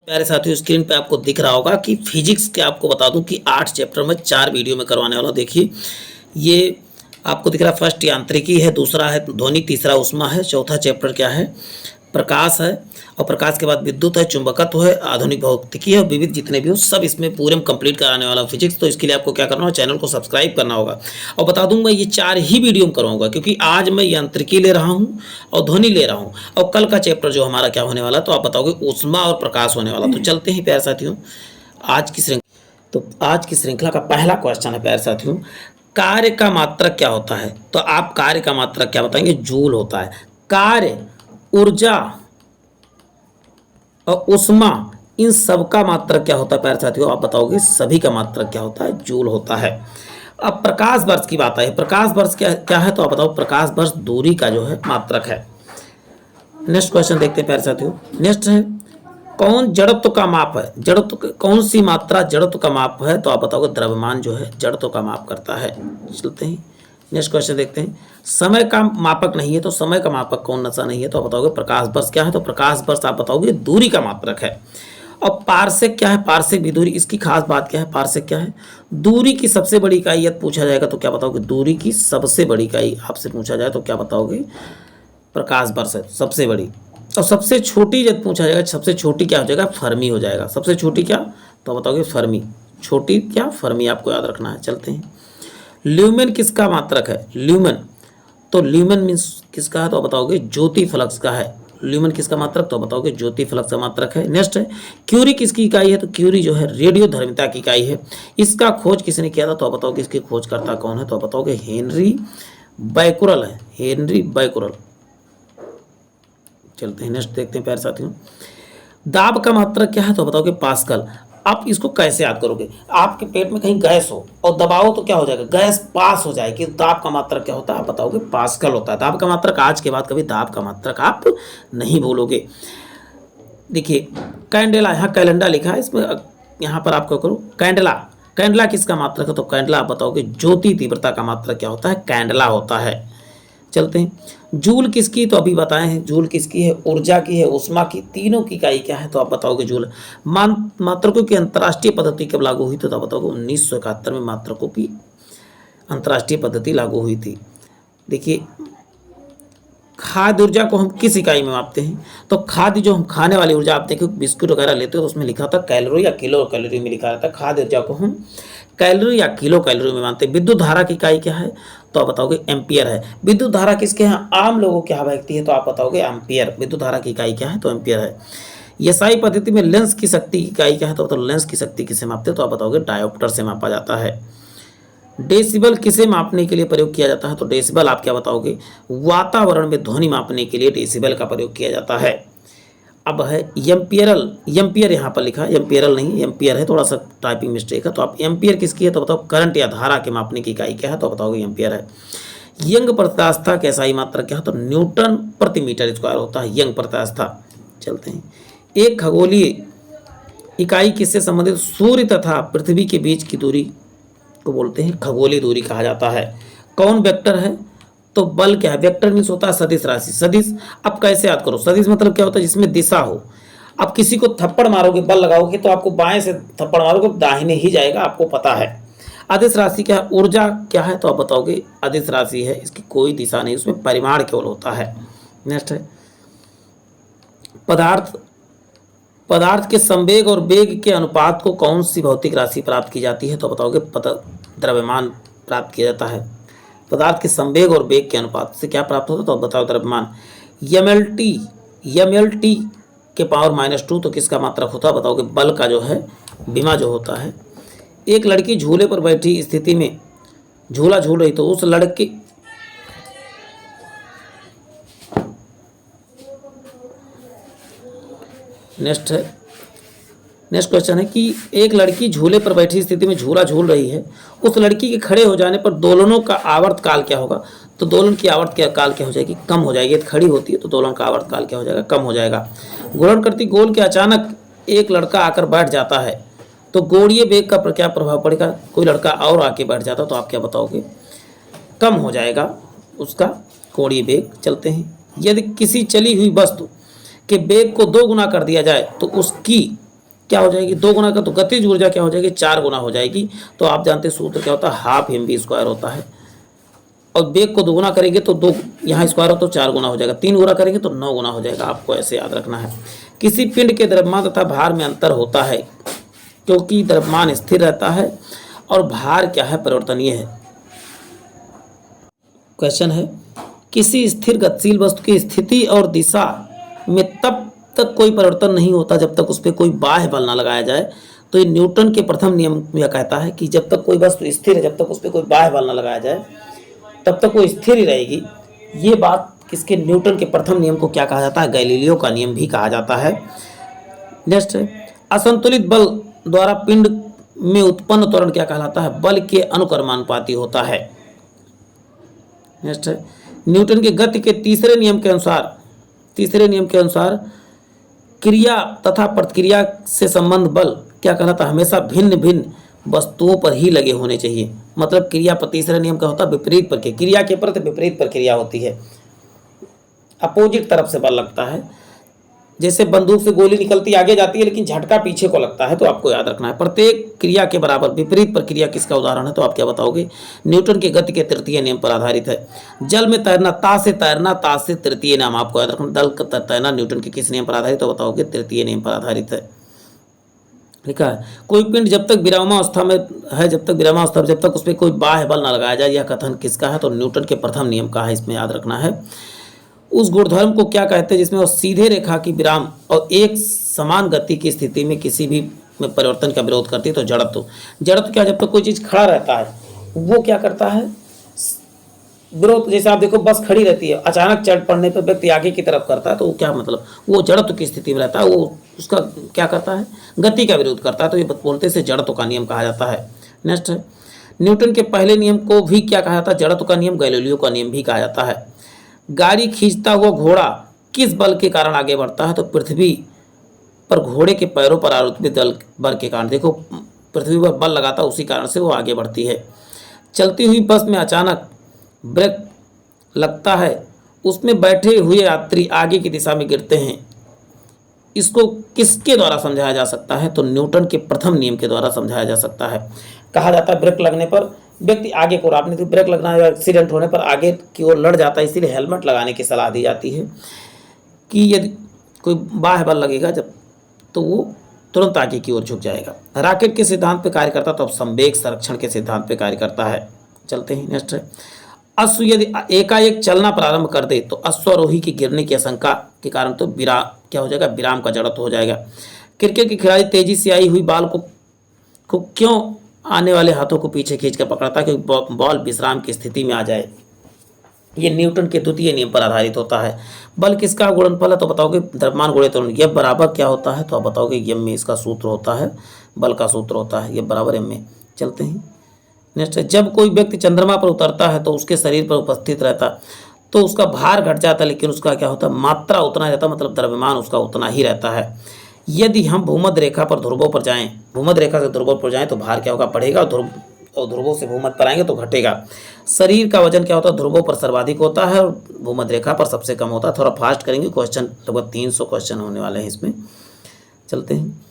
प्यारे साथियों, स्क्रीन पे आपको दिख रहा होगा कि फिजिक्स के आपको बता दूं कि 8 चैप्टर में 4 वीडियो में करवाने वाला हूं। देखिए, ये आपको दिख रहा है, फर्स्ट यांत्रिकी है, दूसरा है ध्वनि, तीसरा ऊष्मा है, चौथा चैप्टर क्या है, प्रकाश है, और प्रकाश के बाद विद्युत है, चुंबकत्व है, आधुनिक भौतिकी है, और विविध जितने भी हो सब इसमें पूरे में कंप्लीट कराने वाला फिजिक्स। तो इसके लिए आपको क्या करना होगा, चैनल को सब्सक्राइब करना होगा। और बता दूं, मैं ये 4 ही वीडियो में कराऊंगा क्योंकि आज मैं यांत्रिकी ले रहा हूं और ध्वनि ले रहा हूं, और कल का चैप्टर जो हमारा क्या होने वाला, तो आप बताओगे ऊष्मा और प्रकाश होने वाला। तो चलते हैं प्यारे साथियों आज की श्रृंखला। तो आज की श्रृंखला का पहला क्वेश्चन है प्यारे साथियों, कार्य का मात्रक क्या होता है। तो आप कार्य का मात्रक क्या बताएंगे, जूल होता है। कार्य, ऊर्जा और ऊष्मा, इन सब का मात्रक क्या होता है प्यारे साथियों, आप बताओगे सभी का मात्रक क्या होता है, जूल होता है। अब प्रकाश वर्ष की बात आई, प्रकाश वर्ष क्या है, तो आप बताओ प्रकाश वर्ष दूरी का जो है मात्रक है। नेक्स्ट क्वेश्चन देखते हैं प्यारे साथियों। नेक्स्ट है, कौन जड़त्व का माप है, जड़त्व कौन सी मात्रा जड़त्व का माप है, तो आप बताओगे द्रव्यमान जो है जड़त्व का माप करता है। चलते हैं नेक्स्ट क्वेश्चन देखते हैं। समय का मापक नहीं है, तो समय का मापक कौन सा नहीं है, तो आप बताओगे प्रकाश वर्ष क्या है, तो प्रकाश वर्ष आप बताओगे दूरी का मात्रक है। और पारसेक क्या है, पारसेक भी दूरी, इसकी खास बात क्या है, पारसेक क्या है, दूरी की सबसे बड़ी इकाई यदि पूछा जाएगा तो क्या बताओगे, दूरी की सबसे बड़ी इकाई आपसे पूछा जाए तो क्या बताओगे, प्रकाश वर्ष है सबसे बड़ी। और सबसे छोटी जब पूछा जाएगा, सबसे छोटी क्या हो जाएगा, फर्मी हो जाएगा। सबसे छोटी क्या, तो बताओगे फर्मी, छोटी क्या, फर्मी, आपको याद रखना है। चलते हैं, ल्यूमेन किसका मात्रक है, ल्यूमेन, तो ल्यूमेन मीन्स किसका है, तो बताओगे ज्योति फ्लक्स का है। ल्यूमेन किसका मात्रक, तो बताओगे ज्योति फ्लक्स का मात्रक है। नेक्स्ट है, क्यूरी किसकी इकाई है, तो क्यूरी जो है रेडियो धर्मिता की इकाई है। इसका खोज किसने किया था, तो बताओगे इसके खोजकर्ता कौन है, तो बताओगे हेनरी बैकुरल है, हेनरी बैकुरल। चलते हैं नेक्स्ट देखते हैं प्यारे साथियों, दाब का मात्रक क्या है, तो बताओगे पास्कल। आप इसको कैसे याद करोगे, आपके पेट में कहीं गैस हो और दबाओ तो क्या हो जाएगा, गैस पास हो जाएगी। दाब का मात्रक क्या होता है, आप बताओगे पास्कल होता है दाब का मात्रक। आज के बाद कभी दाब का मात्रक आप नहीं भूलोगे। देखिए, कैंडेला, यहाँ कैलेंडर लिखा है, इसमें यहाँ पर आप क्या करो, कैंडला, कैंडला किसका मात्रक है, तो कैंडला आप बताओगे ज्योति तीव्रता का मात्रक क्या होता है, कैंडला होता है। चलते हैं, जूल किसकी, तो अभी बताए हैं, जूल किसकी है, ऊर्जा की है, ऊष्मा की, तीनों की इकाई क्या है, तो आप बताओगे जूल। मात्रकों की अंतर्राष्ट्रीय पद्धति कब लागू हुई थी, तो आप बताओगे 1971 में मात्रकों की अंतर्राष्ट्रीय पद्धति लागू हुई थी। देखिए, खाद्य ऊर्जा को हम किस इकाई में मापते हैं, तो खाद्य जो हम खाने वाली ऊर्जा, आप देखो बिस्कुट वगैरह लेते हो तो उसमें लिखा था कैलोरी या किलो कैलोरी में लिखा रहता है, खाद्य ऊर्जा को हम कैलोरी या किलो कैलोरी में मानते हैं। विद्युत धारा की इकाई क्या है, तो आप बताओगे एम्पियर है। विद्युत धारा किसके यहाँ, आम लोगों के यहाँ बहती है, तो आप बताओगे एम्पियर। विद्युत धारा की इकाई क्या है, तो एम्पियर है। एसआई पद्धति में लेंस की शक्ति की इकाई क्या है, तो लेंस की शक्ति किसे मापते हैं, तो आप बताओगे डायोप्टर से मापा जाता है। डेसिबल किसे मापने के लिए प्रयोग किया जाता है, तो डेसिबल आप क्या बताओगे, वातावरण में ध्वनि मापने के लिए डेसिबल का प्रयोग किया जाता है। अब है एम्पियरल, एम्पियर यहाँ पर लिखा है, एम्पियरल नहीं एम्पियर है, थोड़ा सा टाइपिंग मिस्टेक है। तो आप एम्पियर किसकी है, तो बताओ करंट या धारा के मापने की इकाई क्या है, तो बताओगे एम्पियर है। यंग प्रत्यास्था का एसआई मात्रक क्या है, तो न्यूटन प्रति मीटर स्क्वायर होता है यंग प्रत्यास्था। चलते हैं, एक खगोलीय इकाई किससे संबंधित, सूर्य तथा पृथ्वी के बीच की दूरी को बोलते हैं खगोलीय दूरी कहा जाता है। कौन वेक्टर है, तो बल क्या है, वेक्टर मीन्स होता है सदिश राशि। सदिश अब कैसे याद करो, सदिश मतलब क्या होता है, जिसमें दिशा हो। अब किसी को थप्पड़ मारोगे, बल लगाओगे तो आपको बाएं से थप्पड़ मारोगे दाहिने ही जाएगा, आपको पता है। अदिश राशि क्या है, ऊर्जा क्या है, तो आप बताओगे अदिश राशि है, इसकी कोई दिशा नहीं, उसमें परिमाण केवल होता है। नेक्स्ट है, पदार्थ के संवेग और वेग के अनुपात को कौन सी भौतिक राशि प्राप्त की जाती है, तो बताओगे द्रव्यमान प्राप्त किया जाता है। पदार्थ के संवेग और वेग के अनुपात से क्या प्राप्त होता है, तो बताओ द्रव्यमान। एमएलटी के पावर -2 तो किसका मात्रक होता है, बताओगे बल का जो है, विमा जो होता है। एक लड़की झूले पर बैठी स्थिति में झूला झूल रही, तो उस लड़के, नेक्स्ट क्वेश्चन है कि एक लड़की झूले पर बैठी स्थिति में झूला झूल रही है, उस लड़की के खड़े हो जाने पर दोलनों का आवर्त काल क्या होगा, तो दोलन की आवर्त काल क्या हो जाएगी, कम हो जाएगी। खड़ी होती है तो दोलन का आवर्त काल क्या हो जाएगा, कम हो जाएगा। घूर्णन करती गोल के अचानक एक लड़का आकर बैठ जाता है, तो गोलीय वेग का क्या प्रभाव पड़ेगा, कोई लड़का और आके बैठ जाता तो आप क्या बताओगे, कम हो जाएगा उसका कोणीय वेग। चलते हैं, यदि किसी चली हुई वस्तु के वेग को 2 गुना कर दिया जाए तो उसकी क्या हो जाएगी, 2 गुना का, तो गतिज ऊर्जा क्या हो जाएगी, 4 गुना हो जाएगी। तो आप जानते हैं सूत्र क्या होता है, हाफ mv² होता है। और वेग को 2 गुना करेंगे तो 2 यहाँ स्क्वायर हो तो 4 गुना हो जाएगा, 3 गुना करेंगे तो 9 गुना हो जाएगा। आपको ऐसे याद रखना है। किसी पिंड के द्रव्यमान तथा भार में अंतर होता है क्योंकि द्रव्यमान स्थिर रहता है और भार क्या है, परिवर्तनीय है। क्वेश्चन है, किसी स्थिर गतिशील वस्तु की स्थिति और दिशा में तब तक कोई परिवर्तन नहीं होता जब तक उस पर कोई बाह्य बल ना लगाया जाए। तो ये न्यूटन के प्रथम नियम यह कहता है कि जब तक कोई वस्तु स्थिर है, जब तक उस पर कोई बाह्य बल ना लगाया जाए तब तक वो स्थिर ही रहेगी। ये बात किसके, न्यूटन के प्रथम नियम को क्या कहा जाता है, गैलीलियो का नियम भी कहा जाता है। नेक्स्ट है, असंतुलित बल द्वारा पिंड में उत्पन्न त्वरण क्या कहलाता है, बल के अनुक्रमानुपाती होता है। नेक्स्ट है, न्यूटन के गति के तीसरे नियम के अनुसार क्रिया तथा प्रतिक्रिया से संबंध बल क्या कहलाता है, हमेशा भिन्न भिन्न वस्तुओं पर ही लगे होने चाहिए। मतलब क्रिया पर तीसरा नियम क्या होता है, विपरीत प्रक्रिया, क्रिया के प्रति विपरीत प्रक्रिया होती है, अपोजिट तरफ से बल लगता है। जैसे बंदूक से गोली निकलती आगे जाती है लेकिन झटका पीछे को लगता है, तो आपको याद रखना है प्रत्येक क्रिया के बराबर विपरीत प्रक्रिया किसका उदाहरण है, तो आप क्या बताओगे, न्यूटन के गति के तृतीय नियम पर आधारित है। जल में तैरना, ता से तृतीय नियम आपको याद रखना, दल का तैरना न्यूटन के किस नियम पर आधारित, तो बताओगे तृतीय नियम पर आधारित है। लिखा है, कोई पिंड जब तक विरामावस्था में है, जब तक उस पर कोई बाह्य बल न लगाया जाए, यह कथन किसका है, तो न्यूटन के प्रथम नियम का है, इसमें याद रखना है। उस गुणधर्म को क्या कहते हैं जिसमें वो सीधे रेखा की विराम और एक समान गति की स्थिति में किसी भी में परिवर्तन का विरोध करती है, तो जड़त्व क्या, जब तक कोई चीज़ खड़ा रहता है वो क्या करता है, विरोध। जैसे आप देखो बस खड़ी रहती है, अचानक चढ़ पड़ने पर व्यक्ति आगे की तरफ करता है, तो वो क्या मतलब, वो जड़त्व की स्थिति में रहता है, वो उसका क्या करता है, गति का विरोध करता है, तो ये बोलते से जड़त्व का नियम कहा जाता है। नेक्स्ट है, न्यूटन के पहले नियम को भी क्या कहा जाता है, जड़त्व का नियम, गैलीलियो का नियम भी कहा जाता है। गाड़ी खींचता हुआ घोड़ा किस बल के कारण आगे बढ़ता है, तो पृथ्वी पर घोड़े के पैरों पर आरोपित बल के कारण। देखो पृथ्वी पर बल लगाता है, उसी कारण से वो आगे बढ़ती है। चलती हुई बस में अचानक ब्रेक लगता है, उसमें बैठे हुए यात्री आगे की दिशा में गिरते हैं, इसको किसके द्वारा समझाया जा सकता है, तो न्यूटन के प्रथम नियम के द्वारा समझाया जा सकता है। कहा जाता है ब्रेक लगने पर व्यक्ति आगे को, आपने तो ब्रेक लगना या एक्सीडेंट होने पर आगे की ओर लड़ जाता है, इसीलिए हेलमेट लगाने की सलाह दी जाती है कि यदि कोई बाह्य बल लगेगा जब, तो वो तुरंत आगे की ओर झुक जाएगा। रॉकेट के सिद्धांत पे कार्य करता, तो अब संवेग संरक्षण के सिद्धांत पे कार्य करता है। चलते हैं नेक्स्ट है, अश्व यदि एकाएक चलना प्रारंभ कर दे तो अश्वारोही की गिरने की आशंका के कारण तो क्या हो जाएगा, विराम का जड़त्व हो जाएगा। क्रिकेट के खिलाड़ी तेजी से आई हुई बॉल को क्यों आने वाले हाथों को पीछे खींचकर पकड़ता है, क्योंकि बॉल विश्राम की स्थिति में आ जाए। ये न्यूटन के द्वितीय नियम पर आधारित होता है। बल किसका गुणनफल है, तो बताओगे द्रव्यमान गुणित त्वरण, यह बराबर क्या होता है, तो आप बताओगे यम में इसका सूत्र होता है, बल का सूत्र होता है, यह बराबर एम में। चलते हैं नेक्स्ट है, जब कोई व्यक्ति चंद्रमा पर उतरता है तो उसके शरीर पर उपस्थित रहता तो उसका भार घट जाता है, लेकिन उसका क्या होता है, मात्रा उतना रहता, मतलब द्रव्यमान उसका उतना ही रहता है। यदि हम भूमध्य रेखा पर ध्रुवों पर जाएं, भूमध्य रेखा से ध्रुवों पर जाएं तो भार क्या होगा, बढ़ेगा, और ध्रुवों से भूमध्य पर आएंगे तो घटेगा। शरीर का वजन क्या होता है, ध्रुवों पर सर्वाधिक होता है और भूमध्य रेखा पर सबसे कम होता है। थोड़ा फास्ट करेंगे, क्वेश्चन लगभग 300 क्वेश्चन होने वाले हैं इसमें। चलते हैं,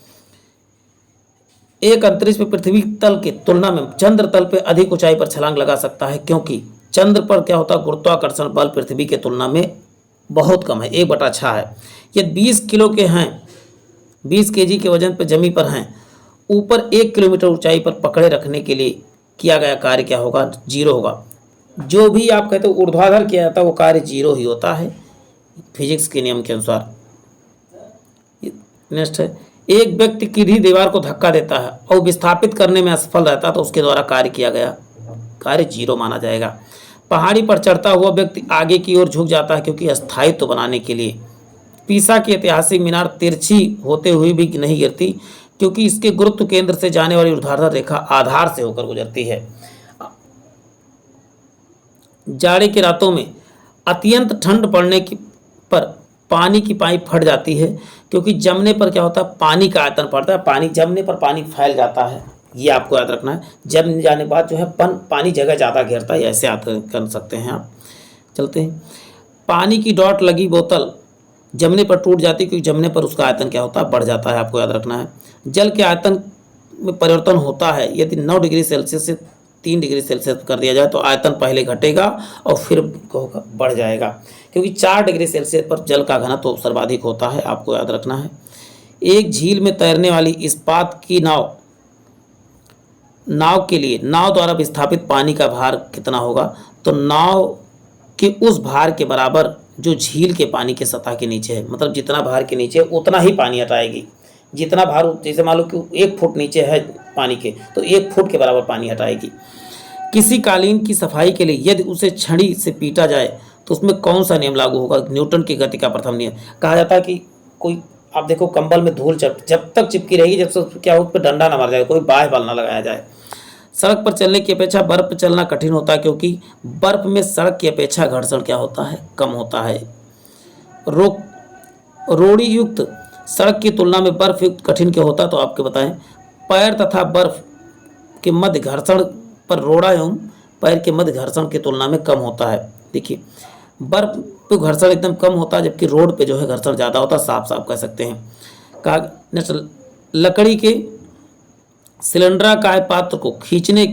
एक अंतरिक्ष में पृथ्वी तल की तुलना में चंद्र तल पर अधिक ऊंचाई पर छलांग लगा सकता है, क्योंकि चंद्र पर क्या होता है, गुरुत्वाकर्षण बल पृथ्वी के तुलना में बहुत कम है, 1/6 है। यदि 20 किलो के हैं, 20 kg के वजन पर जमीन पर हैं, ऊपर 1 किलोमीटर ऊंचाई पर पकड़े रखने के लिए किया गया कार्य क्या होगा, 0 होगा। जो भी आप कहते हो ऊर्ध्वाधर किया जाता है वो कार्य 0 ही होता है फिजिक्स के नियम के अनुसार। नेक्स्ट है, एक व्यक्ति किसी दीवार को धक्का देता है और विस्थापित करने में असफल रहता है तो उसके द्वारा कार्य किया गया कार्य 0 माना जाएगा। पहाड़ी पर चढ़ता हुआ व्यक्ति आगे की ओर झुक जाता है क्योंकि स्थायित्व बनाने के लिए। पीसा की ऐतिहासिक मीनार तिरछी होते हुए भी नहीं गिरती क्योंकि इसके गुरुत्व केंद्र से जाने वाली ऊर्ध्वाधर रेखा आधार से होकर गुजरती है। जाड़े की रातों में अत्यंत ठंड पड़ने पर पानी की पाइप फट जाती है क्योंकि जमने पर क्या होता है, पानी का आयतन बढ़ता है, पानी जमने पर पानी फैल जाता है। ये आपको याद रखना है, जम जाने के बाद जो है पानी जगह ज़्यादा घेरता है, ऐसे याद कर सकते हैं आप। चलते हैं, पानी की डॉट लगी बोतल जमने पर टूट जाती है, क्योंकि जमने पर उसका आयतन क्या होता है, बढ़ जाता है, आपको याद रखना है। जल के आयतन में परिवर्तन होता है, यदि 9 डिग्री सेल्सियस से 3 डिग्री सेल्सियस कर दिया जाए तो आयतन पहले घटेगा और फिर बढ़ जाएगा, क्योंकि 4 डिग्री सेल्सियस पर जल का घनत्व तो सर्वाधिक होता है, आपको याद रखना है। एक झील में तैरने वाली इस्पात की नाव के लिए नाव द्वारा विस्थापित पानी का भार कितना होगा, तो नाव के उस भार के बराबर जो झील के पानी के सतह के नीचे है, मतलब जितना भार के नीचे उतना ही पानी हटाएगी। जितना भार, जैसे मान लो कि 1 फुट नीचे है पानी के, तो 1 फुट के बराबर पानी हटाएगी। किसी कालीन की सफाई के लिए यदि उसे छड़ी से पीटा जाए तो उसमें कौन सा नियम लागू होगा, न्यूटन की गति का प्रथम नियम। कहा जाता है कि कोई, आप देखो कंबल में धूल जब तक चिपकी रहेगी, जब तक क्या उस पर डंडा ना मार जाए, कोई बाह्य बल ना लगाया जाए। सड़क पर चलने की अपेक्षा बर्फ पर चलना कठिन होता है, क्योंकि बर्फ में सड़क की अपेक्षा घर्षण क्या होता है, कम होता है। रोड़ी युक्त सड़क की तुलना में बर्फ युक्त कठिन क्यों होता है, तो आपके बताएं। पैर तथा बर्फ के मध्य घर्षण पर रोड़ा एवं पैर के मध्य घर्षण की तुलना में कम होता है। देखिए, बर्फ पे घर्षण एकदम कम होता है, जबकि रोड पे जो है घर्षण ज़्यादा होता है, साफ साफ कह सकते हैं। कहा नेक्स्ट, लकड़ी के सिलेंडराकार पात्र को खींचने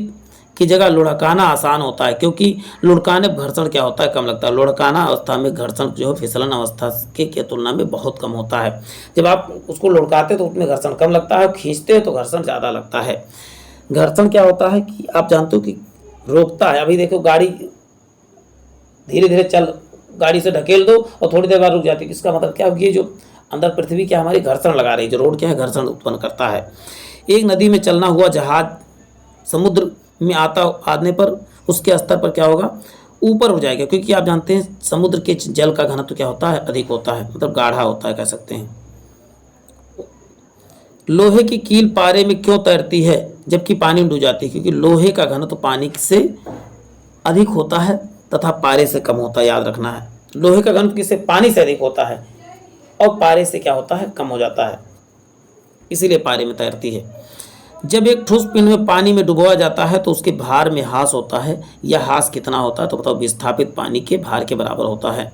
की जगह लुढ़काना आसान होता है, क्योंकि लुढ़काने पर घर्षण क्या होता है, कम लगता है। लुढ़काना अवस्था में घर्षण जो है फिसलन अवस्था के तुलना में बहुत कम होता है। जब आप उसको लुढ़काते तो उसमें घर्षण कम लगता है, खींचते हैं तो घर्षण ज़्यादा लगता है। घर्षण क्या होता है कि आप जानते हो कि रोकता है। अभी देखो गाड़ी धीरे धीरे गाड़ी से ढकेल दो और थोड़ी देर बाद रुक जाती है, इसका मतलब क्या, ये जो अंदर पृथ्वी क्या हमारी घर्षण लगा रही है, जो रोड क्या है घर्षण उत्पन्न करता है। एक नदी में चलना हुआ जहाज समुद्र में आने पर उसके स्तर पर क्या होगा, ऊपर हो जाएगा, क्योंकि आप जानते हैं समुद्र के जल का घनत्व क्या होता है, अधिक होता है, मतलब गाढ़ा होता है, कह सकते हैं। लोहे की कील पारे में क्यों तैरती है जबकि पानी में डूब जाती है, क्योंकि लोहे का घनत्व पानी से अधिक होता है तथा पारे से कम होता है, याद रखना है। लोहे का घनत्व किससे, पानी से अधिक होता है और पारे से क्या होता है, कम हो जाता है, इसीलिए पारे में तैरती है। जब एक ठोस पिंड में पानी में डुबोया जाता है तो उसके भार में ह्रास होता है, यह ह्रास कितना होता है, तो बताओ, विस्थापित पानी के भार के बराबर होता है।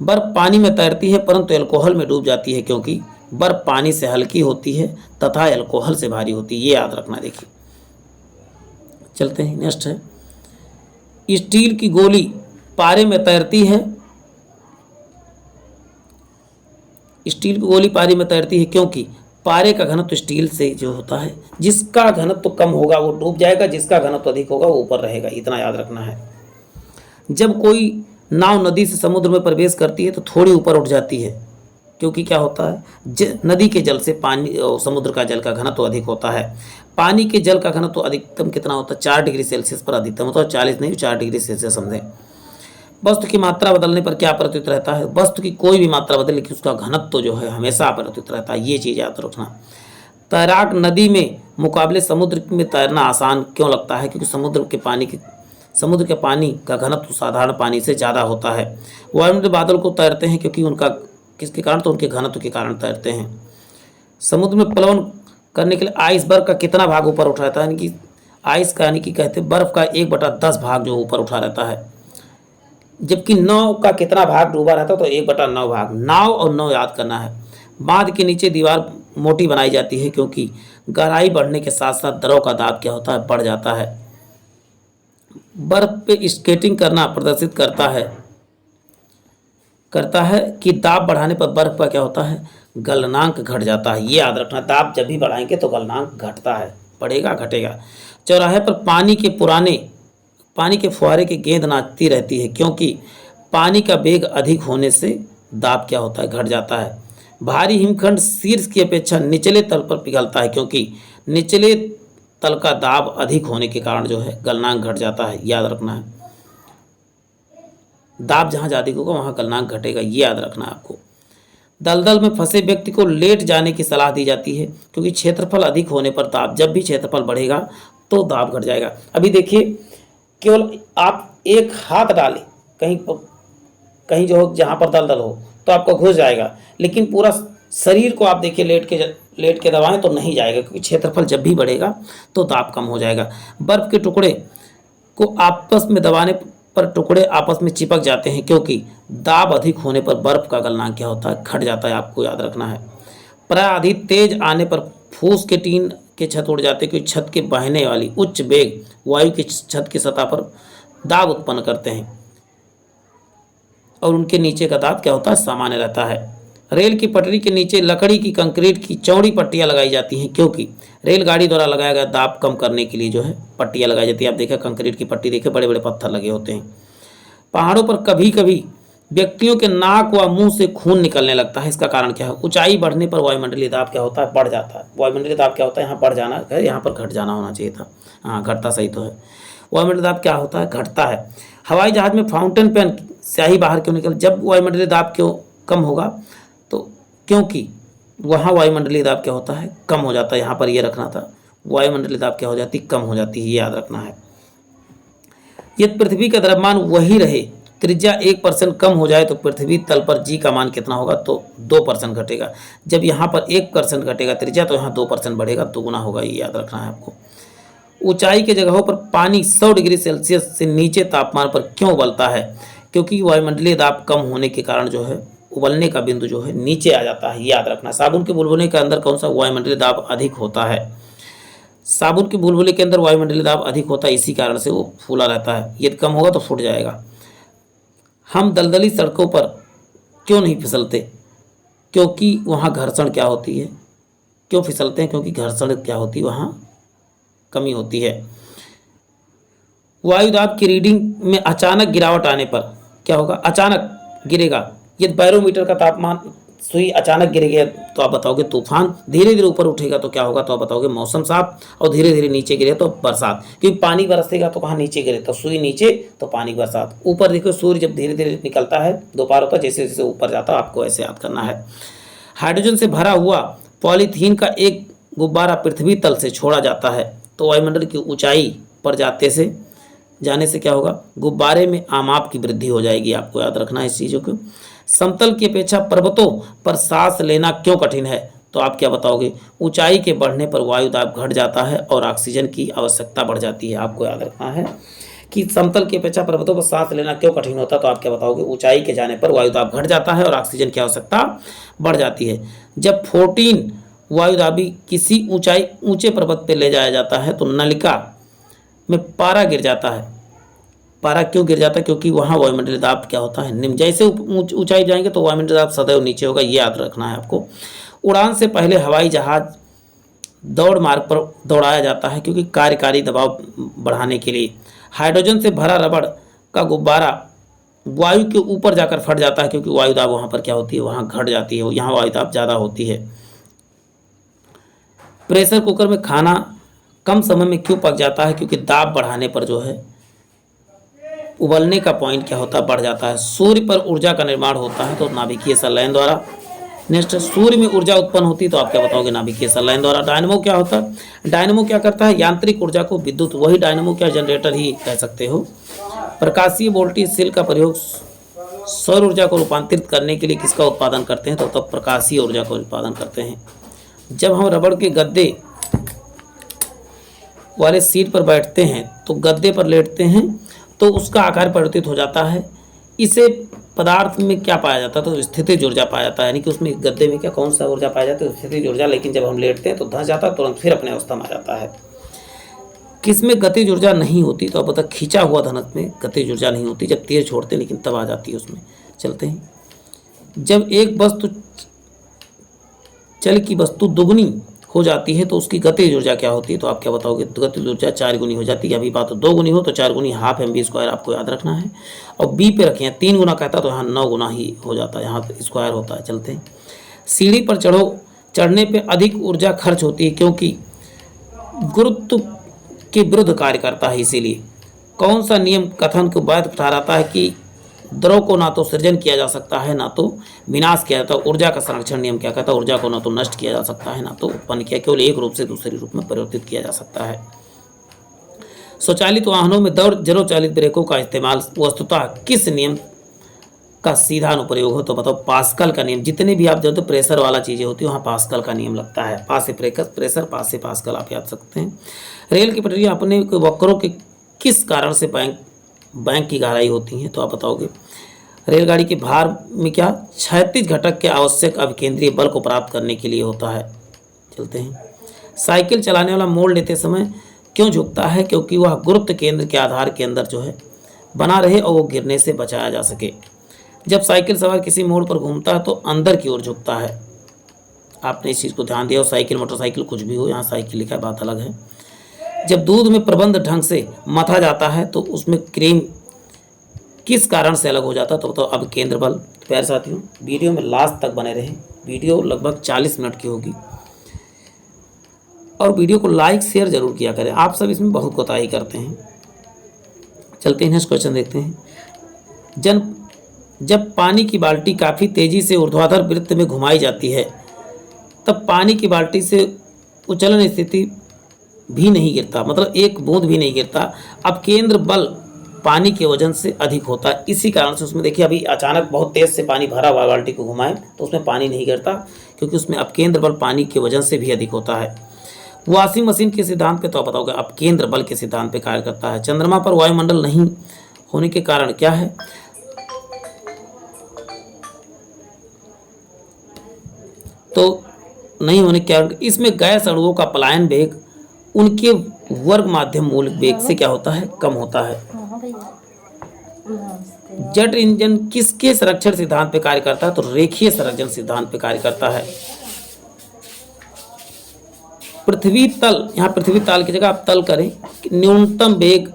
बर्फ पानी में तैरती है परंतु अल्कोहल में डूब जाती है, क्योंकि बर्फ पानी से हल्की होती है तथा अल्कोहल से भारी होती है, ये याद रखना। देखिए, चलते हैं, नेक्स्ट है, स्टील की गोली पारे में तैरती है। स्टील की गोली पारे में तैरती है क्योंकि पारे का घनत्व स्टील से जो होता है, जिसका घनत्व कम होगा वो डूब जाएगा, जिसका घनत्व अधिक होगा वो ऊपर रहेगा, इतना याद रखना है। जब कोई नाव नदी से समुद्र में प्रवेश करती है तो थोड़ी ऊपर उठ जाती है, क्योंकि क्या होता है, नदी के जल से पानी समुद्र का जल का घनत्व अधिक होता है। पानी के जल का घनत्व अधिकतम कितना होता है, 4 डिग्री सेल्सियस पर अधिकतम होता है, 40 नहीं, 4 डिग्री सेल्सियस समझें। वस्तु की मात्रा बदलने पर क्या अपरिवर्तित रहता है, वस्तु की कोई भी मात्रा बदले लेकिन उसका घनत्व जो है हमेशा अपरिवर्तित रहता है, ये चीज़ याद रखना। तैराक नदी में मुकाबले समुद्र में तैरना आसान क्यों लगता है, क्योंकि समुद्र के पानी का घनत्व साधारण पानी से ज़्यादा होता है। वायुमंडलीय बादल को तैरते हैं क्योंकि उनका किसके कारण, तो उनके घनत्व के कारण तैरते हैं। समुद्र में प्लवन करने के लिए आइसबर्ग का कितना भाग ऊपर उठा रहता है, यानी कि आइस का, यानी कि कहते हैं बर्फ का 1/10 भाग जो ऊपर उठा रहता है, जबकि नाव का कितना भाग डूबा रहता है, तो 1/9 भाग। नाव और नाव याद करना है। बांध के नीचे दीवार मोटी बनाई जाती है क्योंकि गहराई बढ़ने के साथ साथ द्रव का दाब क्या होता है, बढ़ जाता है। बर्फ पे स्केटिंग करना प्रदर्शित करता है कि दाब बढ़ाने पर बर्फ का क्या होता है, गलनांक घट जाता है, ये याद रखना। दाब जब भी बढ़ाएंगे तो गलनांक घटता है, बढ़ेगा घटेगा। चौराहे पर पानी के फुहारे की गेंद नाचती रहती है क्योंकि पानी का वेग अधिक होने से दाब क्या होता है, घट जाता है। भारी हिमखंड शीर्ष की अपेक्षा निचले तल पर पिघलता है क्योंकि निचले तल का दाब अधिक होने के कारण जो है गलनांक घट जाता है, याद रखना है। दाब जहाँ ज़्यादा होगा वहाँ गलनांक घटेगा, ये याद रखना है आपको। दलदल में फंसे व्यक्ति को लेट जाने की सलाह दी जाती है क्योंकि क्षेत्रफल अधिक होने पर दाब, जब भी क्षेत्रफल बढ़ेगा तो दाब घट जाएगा। अभी देखिए, केवल आप एक हाथ डालें कहीं जो जहाँ पर दलदल हो तो आपको घुस जाएगा, लेकिन पूरा शरीर को आप देखिए लेट के दबाएं तो नहीं जाएगा, क्योंकि क्षेत्रफल जब भी बढ़ेगा तो दाब कम हो जाएगा। बर्फ के टुकड़े को आपस में दबाने पर टुकड़े आपस में चिपक जाते हैं, क्योंकि दाब अधिक होने पर बर्फ का गलनांक क्या होता है, घट जाता है। आपको याद रखना है। प्राय अधिक तेज आने पर फूस के टीन के छत उड़ जाते हैं, क्योंकि छत के बहने वाली उच्च वेग वायु की छत की सतह पर दाब उत्पन्न करते हैं और उनके नीचे का दाब क्या होता है, सामान्य रहता है। रेल की पटरी के नीचे लकड़ी की कंक्रीट की चौड़ी पट्टियां लगाई जाती हैं, क्योंकि रेलगाड़ी द्वारा लगाया गया दाब कम करने के लिए जो है पट्टियां लगाई जाती है। आप देखिए कंक्रीट की पट्टी, देखिए बड़े बड़े पत्थर लगे होते हैं। पहाड़ों पर कभी कभी व्यक्तियों के नाक व मुंह से खून निकलने लगता है। इसका कारण क्या है, ऊंचाई बढ़ने पर वायुमंडलीय दाब क्या होता है, बढ़ जाता है। वायुमंडलीय दाब क्या होता है, यहाँ बढ़ जाना है, यहाँ पर घट जाना होना चाहिए था। हाँ, घटता सही तो है। वायुमंडलीय दाब क्या होता है, घटता है। हवाई जहाज में फाउंटेन पेन स्याही बाहर क्यों निकल, जब वायुमंडलीय दाब क्यों कम होगा, तो क्योंकि वहाँ वायुमंडलीय दाब क्या होता है, कम हो जाता है। यहाँ पर ये रखना था, वायुमंडलीय दाब क्या हो जाती, कम हो जाती है, ये याद रखना है। यदि पृथ्वी का द्रव्यमान वही रहे, त्रिज्या 1% कम हो जाए, तो पृथ्वी तल पर जी का मान कितना होगा, तो 2% घटेगा। जब यहाँ पर 1% घटेगा त्रिज्या, तो यहाँ 2% बढ़ेगा, दोगुना होगा, ये याद रखना है आपको। ऊंचाई के जगहों पर पानी 100 डिग्री सेल्सियस से नीचे तापमान पर क्यों उबलता है, क्योंकि वायुमंडलीय दाब कम होने के कारण जो है उबलने का बिंदु जो है नीचे आ जाता है, याद रखना। साबुन के बुलबुले के अंदर कौन सा वायुमंडलीय दाब अधिक होता है, साबुन के बुलबुले के अंदर वायुमंडलीय दाब अधिक होता है, इसी कारण से वो फूला रहता है। यदि कम होगा तो फूट जाएगा। हम दलदली सड़कों पर क्यों नहीं फिसलते, क्योंकि वहाँ घर्षण क्या होती है, क्यों फिसलते हैं, क्योंकि घर्षण क्या होती है, वहाँ कमी होती है। वायु दाब की रीडिंग में अचानक गिरावट आने पर क्या होगा, अचानक गिरेगा। यदि बैरोमीटर का तापमान सुई अचानक गिरेगा तो आप बताओगे तूफान, धीरे धीरे ऊपर उठेगा तो क्या होगा, तो आप बताओगे मौसम साफ, और धीरे धीरे नीचे गिरे तो बरसात। क्योंकि पानी बरसेगा तो कहाँ नीचे गिरे, तो सुई नीचे तो पानी बरसात। ऊपर देखो सूर्य जब धीरे धीरे निकलता है, दोपहर होता है, जैसे जैसे ऊपर जाता है, आपको ऐसे याद करना है। हाइड्रोजन से भरा हुआ पॉलीथीन का एक गुब्बारा पृथ्वी तल से छोड़ा जाता है, तो वायुमंडल की ऊंचाई पर जाने से क्या होगा, गुब्बारे में आमाप की वृद्धि हो जाएगी। आपको याद रखना है इस चीज़ों को। समतल की अपेक्षा पर्वतों पर सांस लेना क्यों कठिन है, तो आप क्या बताओगे, ऊंचाई के बढ़ने पर वायु दाब घट जाता है और ऑक्सीजन की आवश्यकता बढ़ जाती है। आपको याद रखना है कि समतल की अपेक्षा पर्वतों पर सांस लेना क्यों कठिन होता है, तो आप क्या बताओगे, ऊंचाई के जाने पर वायु दाब घट जाता है और ऑक्सीजन की आवश्यकता बढ़ जाती है। जब 14 वायुदाबी किसी ऊंचे पर्वत पर ले जाया जाता है, तो नलिका में पारा गिर जाता है। पारा क्यों गिर जाता है, क्योंकि वहाँ वायुमंडलीय दाब क्या होता है, निम्न। जैसे ऊंचाई जाएंगे तो वायुमंडलीय दाब सदैव नीचे होगा, ये याद रखना है आपको। उड़ान से पहले हवाई जहाज दौड़ मार्ग पर दौड़ाया जाता है, क्योंकि कार्यकारी दबाव बढ़ाने के लिए। हाइड्रोजन से भरा रबड़ का गुब्बारा वायु के ऊपर जाकर फट जाता है, क्योंकि वायु दाब वहाँ पर क्या होती है, वहाँ घट जाती है, यहाँ वायु दाब ज़्यादा होती है। प्रेशर कुकर में खाना कम समय में क्यों पक जाता है, क्योंकि दाब बढ़ाने पर जो है उबलने का पॉइंट क्या होता है, बढ़ जाता है। सूर्य पर ऊर्जा का निर्माण होता है, तो नाभिकीय संलयन द्वारा। नेक्स्ट, सूर्य में ऊर्जा उत्पन्न होती है, तो आप क्या बताओगे, नाभिकीय संलयन द्वारा। डायनमो क्या होता है, डायनमो क्या करता है, यांत्रिक ऊर्जा को विद्युत, वही डायनमो क्या जनरेटर ही कह सकते हो। प्रकाशीय वोल्टेज सेल का प्रयोग सौर ऊर्जा को रूपांतरित करने के लिए किसका उत्पादन करते हैं, तो तब प्रकाशीय ऊर्जा का उत्पादन करते हैं। जब हम रबड़ के गद्दे वाले सीट पर बैठते हैं तो गद्दे पर लेटते हैं तो उसका आकार परिवर्तित हो जाता है। इसे पदार्थ में क्या पाया जाता है, तो स्थितिज ऊर्जा पाया जाता है, यानी कि उसमें गद्दे में क्या कौन सा ऊर्जा पाया जाता है, स्थितिज ऊर्जा। लेकिन जब हम लेटते हैं तो धंस जाता है, तुरंत फिर अपने अवस्था में आ जाता है। किसमें गतिज ऊर्जा नहीं होती, तो अब बता, खींचा हुआ धनुष में गतिज ऊर्जा नहीं होती, जब तेज छोड़ते हैं लेकिन तब आ जाती है उसमें। चलते हैं, जब एक वस्तु चल की वस्तु दुगनी हो जाती है तो उसकी गतिज ऊर्जा क्या होती है, तो आप क्या बताओगे, गतिज ऊर्जा 4 गुनी हो जाती है। अभी बात 2 गुनी हो तो 4 गुनी हाफ mv², आपको याद रखना है। और बी पे रखें 3 गुना कहता तो यहाँ 9 गुना ही हो जाता है, यहाँ स्क्वायर होता है। चलते हैं, सीढ़ी पर चढ़ने पे अधिक ऊर्जा खर्च होती है, क्योंकि गुरुत्व के विरुद्ध कार्य करता है। इसीलिए कौन सा नियम कथन को वैध ठहराता है कि द्रव को ना तो सृजन किया जा सकता है ना तो विनाश किया जाता है। ऊर्जा का संरक्षण नियम क्या कहता है, ऊर्जा को ना तो नष्ट किया जा सकता है ना तो उत्पन्न किया, केवल एक रूप से दूसरे रूप में परिवर्तित किया जा सकता है। स्वचालित वाहनों में दौड़ जरो चालित ब्रेकों का इस्तेमाल वस्तुतः किस नियम का सीधा अनुप्रयोग हो, तो बताओ पास्कल का नियम। जितने भी आप जो तो प्रेशर वाला चीज़ें होती है वहाँ पास्कल का नियम लगता है। पास से प्रेशर, पास से पास्कल, आप याद सकते हैं। रेल की पटरियाँ अपने वक्रों के किस कारण से बैंक की गहराई होती हैं, तो आप बताओगे। रेलगाड़ी के भार में क्या क्षैतिज घटक के आवश्यक अभिकेंद्रीय बल को प्राप्त करने के लिए होता है। चलते हैं। साइकिल चलाने वाला मोड़ लेते समय क्यों झुकता है? क्योंकि वह गुरुत्व केंद्र के आधार के अंदर जो है बना रहे और वो गिरने से बचाया जा सके। जब साइकिल सवार किसी मोड़ पर घूमता है तो अंदर की ओर झुकता है। आपने इस चीज़ को ध्यान दिया हो, साइकिल मोटरसाइकिल कुछ भी हो, यहाँ साइकिल लिखा है, बात अलग है। जब दूध में प्रबंध ढंग से मथा जाता है तो उसमें क्रीम किस कारण से अलग हो जाता है? तो बताओ अब केंद्र बल। प्यारे साथियों, वीडियो में लास्ट तक बने रहें। वीडियो लगभग 40 मिनट की होगी और वीडियो को लाइक शेयर जरूर किया करें। आप सब इसमें बहुत कोताही करते हैं। चलते हैं, नेक्स्ट क्वेश्चन देखते हैं। जब पानी की बाल्टी काफ़ी तेजी से ऊर्ध्वाधर वृत्त में घुमाई जाती है तब पानी की बाल्टी से उछलन स्थिति भी नहीं गिरता, मतलब एक बूंद भी नहीं गिरता। अब केंद्र बल पानी के वजन से अधिक होता है। इसी कारण से उसमें देखिए, अभी अचानक बहुत तेज से पानी भरा हुआ बाल्टी को घुमाएं तो उसमें पानी नहीं गिरता, क्योंकि उसमें अब केंद्र बल पानी के वजन से भी अधिक होता है। वॉशिंग मशीन के सिद्धांत पे तो आप बताओगे अब केंद्र बल के सिद्धांत पे कार्य करता है। चंद्रमा पर वायुमंडल नहीं होने के कारण क्या है? तो नहीं होने के कारण इसमें गैस अणुओं का पलायन वेग उनके वर्ग माध्यम मूल वेग से क्या होता है? कम होता है। जेट इंजन किसके संरक्षण सिद्धांत पे कार्य करता है? तो रेखीय संरक्षण सिद्धांत पे कार्य करता है। पृथ्वी तल, यहाँ पृथ्वी तल की जगह आप तल करें। न्यूनतम वेग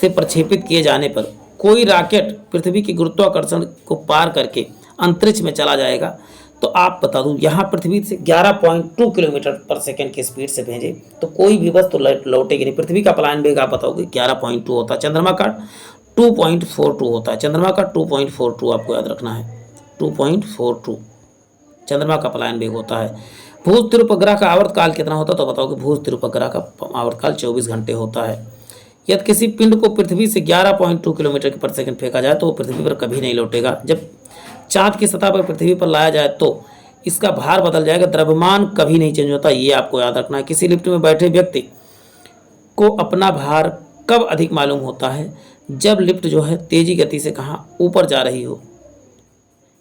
से प्रक्षेपित किए जाने पर कोई रॉकेट पृथ्वी की गुरुत्वाकर्षण को पार करके अंतरिक्ष में चला जाएगा, तो आप बता दूं, यहाँ पृथ्वी से 11.2 किलोमीटर पर सेकंड की स्पीड से भेजे तो कोई भी वस्तु लौटेगी नहीं। पृथ्वी का पलायन वेग आप बताओगे 11.2 होता है, चंद्रमा का 2.42 होता है। चंद्रमा का 2.42 आपको याद रखना है, 2.42 चंद्रमा का पलायन वेग होता है। भूस्थिर उपग्रह का आवर्तकाल कितना होता है? तो बताओगे भूस्थिर उपग्रह का आवर्तकाल 24 घंटे होता है। यदि किसी पिंड को पृथ्वी से 11.2 किलोमीटर पर सेकंड फेंका जाए तो वो पृथ्वी पर कभी नहीं लौटेगा। जब चांद की सतह पर पृथ्वी पर लाया जाए तो इसका भार बदल जाएगा, द्रव्यमान कभी नहीं चेंज होता, ये आपको याद रखना है। किसी लिफ्ट में बैठे व्यक्ति को अपना भार कब अधिक मालूम होता है? जब लिफ्ट जो है तेजी गति से कहाँ ऊपर जा रही हो।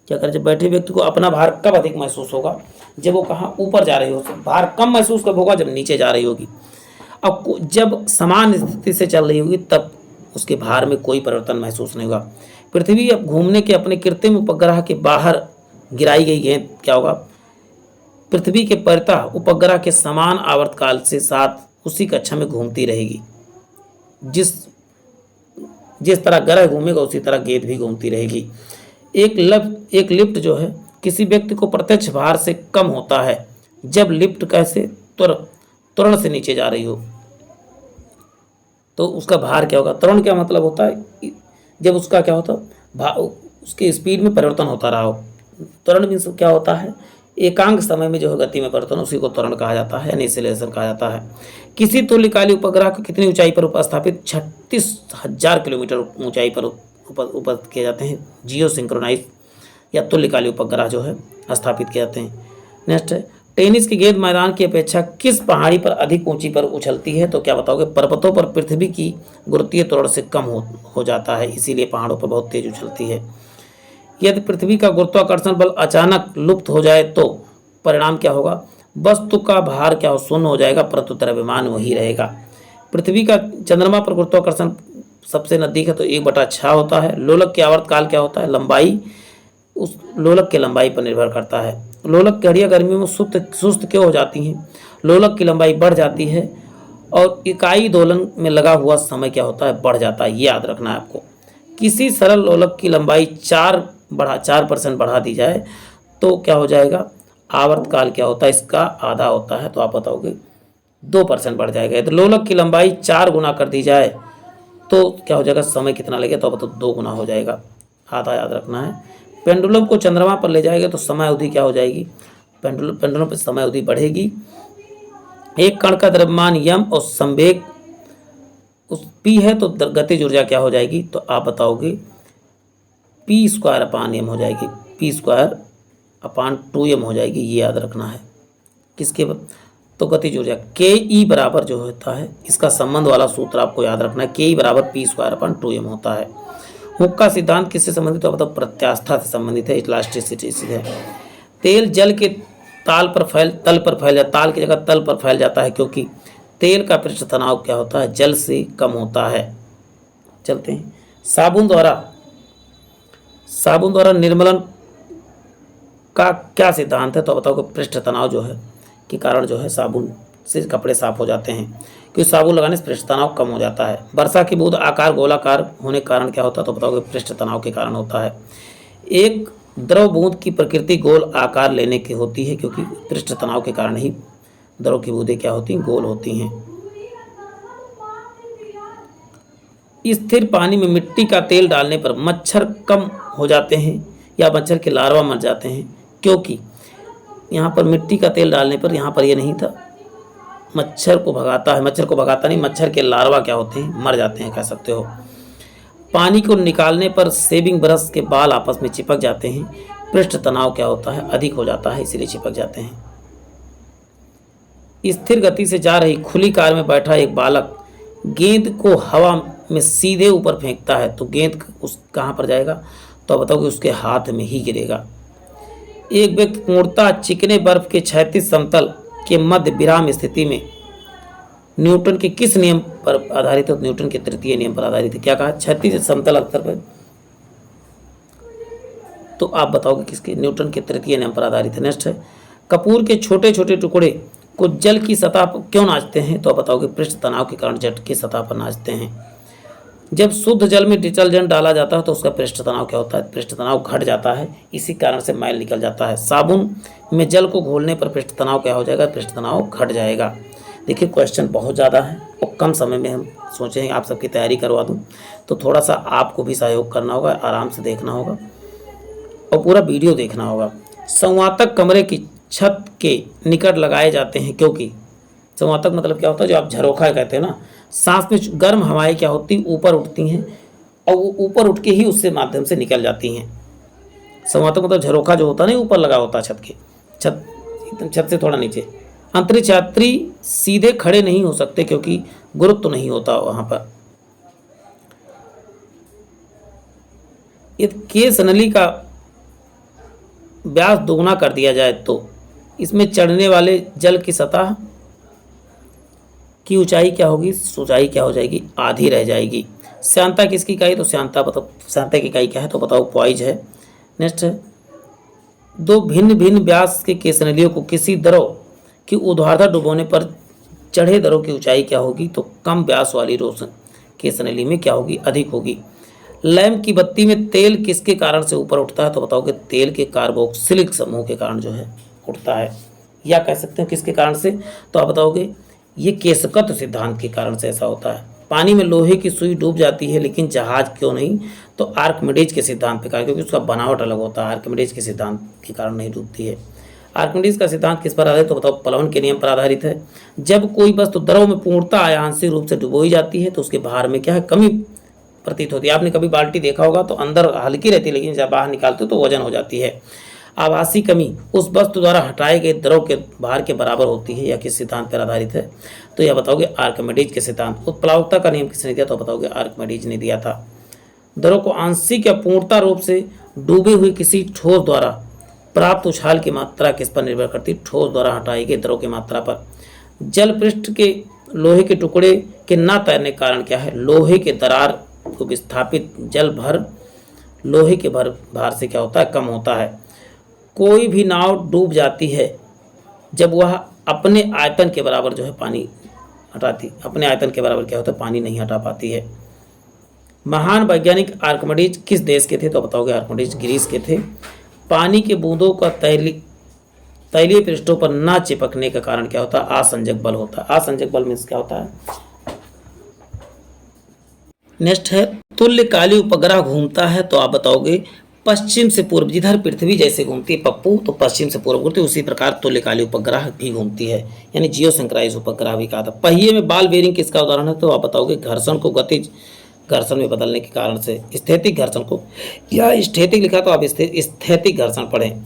क्या करें? जब बैठे व्यक्ति को अपना भार कब अधिक महसूस होगा? जब वो कहाँ ऊपर जा रही हो। भार कम महसूस कब होगा? जब नीचे जा रही होगी। अब जब समान स्थिति से चल रही होगी तब उसके भार में कोई परिवर्तन महसूस नहीं होगा। पृथ्वी अब घूमने के अपने कृत्रिम उपग्रह के बाहर गिराई गई गेंद क्या होगा? पृथ्वी के परितः उपग्रह के समान आवर्तकाल से साथ उसी कक्षा में घूमती रहेगी। जिस जिस तरह ग्रह घूमेगा उसी तरह गेंद भी घूमती रहेगी। एक लिफ्ट जो है किसी व्यक्ति को प्रत्यक्ष भार से कम होता है जब लिफ्ट कैसे त्वरण से नीचे जा रही हो। तो उसका भार क्या होगा? त्वरण क्या मतलब होता है? जब उसका क्या होता है, उसकी स्पीड में परिवर्तन होता रहा हो। त्वरण मीन्स क्या होता है? एकांक समय में जो है गति में परिवर्तन, उसी को त्वरण कहा जाता है, यानी एक्सेलरेशन कहा जाता है। किसी तुल्यकाली उपग्रह को कितनी ऊंचाई पर स्थापित? 36,000 किलोमीटर ऊंचाई पर उपस्थित किए जाते हैं। जियो सिंक्रोनाइज या तुल्यकाली उपग्रह जो है स्थापित किए जाते हैं। नेक्स्ट है, टेनिस की गेंद मैदान की अपेक्षा किस पहाड़ी पर अधिक ऊंची पर उछलती है? तो क्या बताओगे? पर्वतों पर पृथ्वी की गुरुत्वीय त्वरण से कम हो जाता है, इसीलिए पहाड़ों पर बहुत तेज उछलती है। यदि पृथ्वी का गुरुत्वाकर्षण बल अचानक लुप्त हो जाए तो परिणाम क्या होगा? वस्तु का भार क्या हो? शून्य हो जाएगा, परंतु द्रव्यमान वही रहेगा। पृथ्वी का चंद्रमा पर गुरुत्वाकर्षण सबसे नजदीक है तो 1/6 होता है। लोलक की आवर्तकाल क्या होता है? लंबाई उस लोलक की लंबाई पर निर्भर करता है। लोलक की हड्डियां गर्मियों में सुस्त क्यों हो जाती हैं? लोलक की लंबाई बढ़ जाती है और इकाई दोलन में लगा हुआ समय क्या होता है? बढ़ जाता है, ये याद रखना है आपको। किसी सरल लोलक की लंबाई 4% बढ़ा दी जाए तो क्या हो जाएगा? आवर्तकाल क्या होता है? इसका आधा होता है, तो आप बताओगे 2% बढ़ जाएगा। तो लोलक की लंबाई 4 गुना कर दी जाए तो क्या हो जाएगा? समय कितना लगेगा? तो बताओ 2 गुना हो जाएगा, आधा याद रखना है। पेंडुलम को चंद्रमा पर ले जाएगा तो समय अवधि क्या हो जाएगी? पेंडुलम पर समय अवधि बढ़ेगी। एक कण का द्रव्यमान यम और संवेग उस पी है तो गतिज ऊर्जा क्या हो जाएगी? तो आप बताओगे p² हो जाएगी, p² 2m हो जाएगी, ये याद रखना है। किसके तो गतिज ऊर्जा के ई बराबर जो होता है, इसका संबंध वाला सूत्र आपको याद रखना है, के ई बराबर p² होता है। हुक का सिद्धांत किससे संबंधित है? मतलब प्रत्यास्था से संबंधित है, इलास्टिसिटी से है। तेल जल के तल पर फैल जाता, ताल की जगह तल पर फैल जाता है क्योंकि तेल का पृष्ठ तनाव क्या होता है? जल से कम होता है। चलते हैं, साबुन द्वारा निर्मलन का क्या सिद्धांत है? तो बताओ कि पृष्ठ तनाव जो है के कारण जो है साबुन से कपड़े साफ हो जाते हैं, क्योंकि साबुन लगाने से पृष्ठ तनाव कम हो जाता है। वर्षा की बूंद आकार गोलाकार होने के कारण क्या होता है? तो बताओ कि पृष्ठ तनाव के कारण होता है। एक द्रव बूंद की प्रकृति गोल आकार लेने की होती है क्योंकि पृष्ठ तनाव के कारण ही द्रव की बूंदें क्या होती हैं? गोल होती हैं। स्थिर पानी में मिट्टी का तेल डालने पर मच्छर कम हो जाते हैं या मच्छर के लार्वा मर जाते हैं? क्योंकि यहाँ पर मिट्टी का तेल डालने पर, यहाँ पर ये नहीं था, मच्छर को भगाता है, मच्छर को भगाता नहीं, मच्छर के लार्वा क्या होते हैं? मर जाते हैं, कह सकते हो। पानी को निकालने पर शेविंग ब्रश के बाल आपस में चिपक जाते हैं, पृष्ठ तनाव क्या होता है? अधिक हो जाता है, इसीलिए चिपक जाते हैं। स्थिर गति से जा रही खुली कार में बैठा एक बालक गेंद को हवा में सीधे ऊपर फेंकता है तो गेंद उस कहाँ पर जाएगा? तो बताओ कि उसके हाथ में ही गिरेगा। एक व्यक्ति पूर्णतः चिकने बर्फ के क्षैतिज समतल के मध्य विराम स्थिति में न्यूटन के किस नियम पर आधारित है? न्यूटन के तृतीय नियम पर आधारित है। क्या कहा? क्षैतिज समतल स्तर पर। तो आप बताओगे किसके? न्यूटन के तृतीय नियम पर आधारित है। नेक्स्ट है, कपूर के छोटे छोटे टुकड़े को जल की सतह पर क्यों नाचते हैं? तो आप बताओगे पृष्ठ तनाव के कारण जल की सतह पर नाचते हैं। जब शुद्ध जल में डिटर्जेंट डाला जाता है तो उसका पृष्ठ तनाव क्या होता है? पृष्ठ तनाव घट जाता है, इसी कारण से मैल निकल जाता है। साबुन में जल को घोलने पर पृष्ठ तनाव क्या हो जाएगा? पृष्ठ तनाव घट जाएगा। देखिए क्वेश्चन बहुत ज़्यादा है और कम समय में हम सोचें आप सबकी तैयारी करवा दूं, तो थोड़ा सा आपको भी सहयोग करना होगा, आराम से देखना होगा और पूरा वीडियो देखना होगा। संवातक कमरे की छत के निकट लगाए जाते हैं क्योंकि, संवातक मतलब क्या होता है? जो आप झरोखा कहते हैं ना, सांस में गर्म हवाएं क्या होती हैं? ऊपर उठती हैं और वो ऊपर उठ के ही उससे माध्यम से निकल जाती हैं। संवातक मतलब झरोखा जो होता है ना, ऊपर लगा होता है छत के, छत से थोड़ा नीचे। अंतरिक्ष यात्री सीधे खड़े नहीं हो सकते क्योंकि गुरुत्व तो नहीं होता वहां पर। यदि केस नली का व्यास दोगुना कर दिया जाए तो इसमें चढ़ने वाले जल की सतह की ऊंचाई क्या होगी? ऊंचाई क्या हो जाएगी? आधी रह जाएगी। श्यानता किसकी इकाई? तो श्यानता बताओ, श्यानता की इकाई क्या है? तो बताओ पॉइज है। नेक्स्ट है, दो भिन्न भिन्न व्यास के केसनलियों को किसी द्रव की ऊर्ध्वाधर डुबोने पर चढ़े द्रव की ऊंचाई क्या होगी? तो कम व्यास वाली रोशन केसनली में क्या होगी? अधिक होगी। लैंप की बत्ती में तेल किसके कारण से ऊपर उठता है? तो बताओगे तेल के कार्बोक्सिलिक समूह के कारण जो है उठता है, या कह सकते हो किसके कारण से? तो आप बताओगे ये केशकत्व सिद्धांत के कारण से ऐसा होता है। पानी में लोहे की सुई डूब जाती है लेकिन जहाज क्यों नहीं? तो आर्किमिडीज के सिद्धांत के कारण, क्योंकि उसका बनावट अलग होता है, आर्किमिडीज के सिद्धांत के कारण नहीं डूबती है। आर्किमिडीज का सिद्धांत किस पर आधारित? तो बताओ प्लवन के नियम पर आधारित है। जब कोई वस्तु द्रव में पूर्णतः आंशिक रूप से डुबोई जाती है तो उसके भार में क्या है? कमी प्रतीत होती है। आपने कभी बाल्टी देखा होगा तो अंदर हल्की रहती है लेकिन जब बाहर निकालते हो तो वजन हो जाती है। आभासी कमी उस वस्तु द्वारा हटाए गए द्रव के भार के बराबर होती है, या किस सिद्धांत पर आधारित है? तो यह बताओगे आर्किमिडीज के सिद्धांत। उत्प्लावकता का नियम किसने दिया? तो बताओगे आर्किमिडीज ने दिया था। द्रव को आंशिक या पूर्णता रूप से डूबे हुए किसी ठोस द्वारा प्राप्त उछाल की मात्रा किस पर निर्भर करती? ठोस द्वारा हटाए गए द्रव की मात्रा पर। जल पृष्ठ के लोहे के टुकड़े के न तैरने के कारण क्या है? लोहे के दरार को विस्थापित जल भर लोहे के भार से क्या होता है? कम होता है। कोई भी नाव डूब जाती है जब वह अपने आयतन के बराबर जो है पानी हटाती, अपने आयतन के बराबर क्या होता है? पानी नहीं हटा पाती है। महान वैज्ञानिक आर्किमिडीज किस देश के थे? तो बताओगे आर्किमिडीज ग्रीस के थे। पानी के बूंदों का तैलीय पृष्ठों पर न चिपकने का कारण क्या होता है? असंजक बल होता है। असंजक बल मीन्स क्या होता है? नेक्स्ट है, तुल्यकाली उपग्रह घूमता है तो आप बताओगे पश्चिम से पूर्व। जिधर पृथ्वी जैसे घूमती है पप्पू, तो पश्चिम से पूर्व घूमती है, उसी प्रकार तुल्यकाली उपग्रह भी घूमती है, यानी जियोसिंक्राइज उपग्रह भी कहा था। पहिए में बाल बेरिंग किसका उदाहरण है? तो आप बताओगे घर्षण को गतिज घर्षण में बदलने के कारण से, स्थैतिक घर्षण को, या स्थैतिक लिखा तो आप स्थैतिक घर्षण पढ़ें।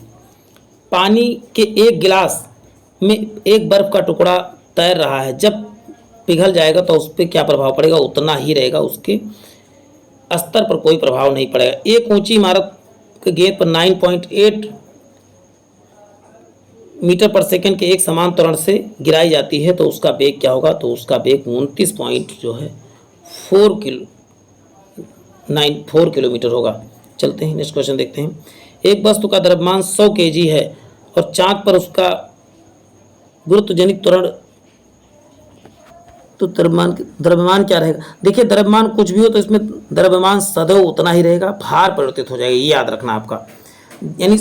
पानी के एक गिलास में एक बर्फ का टुकड़ा तैर रहा है, जब पिघल जाएगा तो उस पर क्या प्रभाव पड़ेगा? उतना ही रहेगा, उसके स्तर पर कोई प्रभाव नहीं पड़ेगा। एक ऊंची इमारत के गेट पर 9.8 मीटर पर सेकंड के एक समान त्वरण से गिराई जाती है तो उसका वेग क्या होगा? तो उसका वेग 29 पॉइंट जो है 4 किलोमीटर होगा। चलते हैं नेक्स्ट क्वेश्चन देखते हैं। एक वस्तु का द्रव्यमान 100 केजी है और चांद पर उसका गुरुत्वजनित त्वरण, तो द्रव्यमान क्या रहेगा? देखिए द्रव्यमान कुछ भी हो तो इसमें द्रव्यमान सदैव उतना ही रहेगा, भार परिवर्तित हो जाएगा, ये याद रखना आपका। यानी